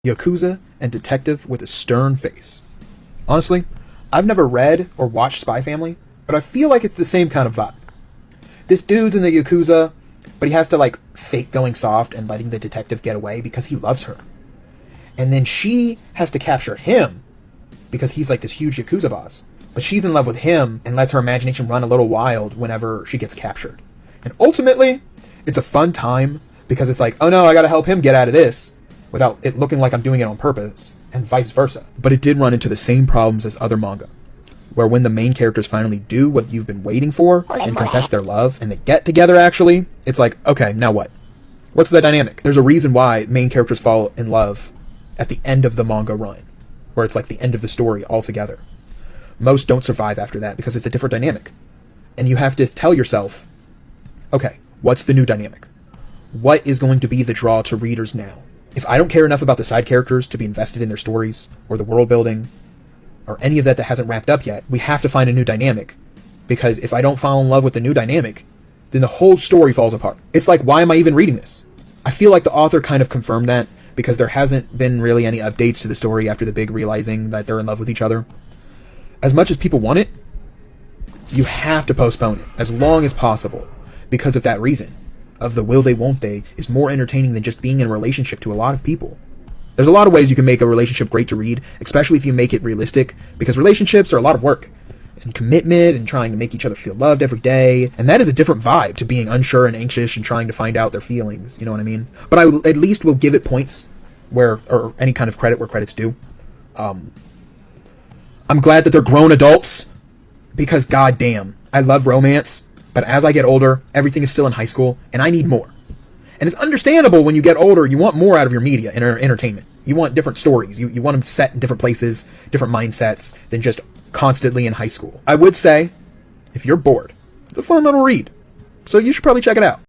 Yakuza and detective with a stern face. Honestly, I've never read or watched Spy Family, but I feel like it's the same kind of vibe. This dude's in the Yakuza, but he has to like fake going soft and letting the detective get away because he loves her. And then she has to capture him because he's like this huge Yakuza boss. But she's in love with him and lets her imagination run a little wild whenever she gets captured. And ultimately, it's a fun time because it's like, oh no, I gotta help him get out of this without it looking like I'm doing it on purpose, and vice versa. But it did run into the same problems as other manga, where when the main characters finally do what you've been waiting for and confess their love, and they get together actually, it's like, okay, now what? What's the dynamic? There's a reason why main characters fall in love at the end of the manga run, where it's like the end of the story altogether. Most don't survive after that because it's a different dynamic. And you have to tell yourself, okay, what's the new dynamic? What is going to be the draw to readers now? If I don't care enough about the side characters to be invested in their stories, or the world building, or any of that hasn't wrapped up yet, we have to find a new dynamic. Because if I don't fall in love with the new dynamic, then the whole story falls apart. It's like, why am I even reading this? I feel like the author kind of confirmed that, because there hasn't been really any updates to the story after the big realizing that they're in love with each other. As much as people want it, you have to postpone it as long as possible, because of that reason. Of the will they won't they is more entertaining than just being in a relationship to a lot of people. There's a lot of ways you can make a relationship great to read, especially if you make it realistic, because relationships are a lot of work and commitment and trying to make each other feel loved every day, and that is a different vibe to being unsure and anxious and trying to find out their feelings, you know what I mean? But I at least will give it points where, or any kind of credit where credit's due. I'm glad that they're grown adults, because goddamn, I love romance. But as I get older, everything is still in high school, and I need more. And it's understandable when you get older, you want more out of your media and entertainment. You want different stories. You want them set in different places, different mindsets, than just constantly in high school. I would say, if you're bored, it's a fun little read. So you should probably check it out.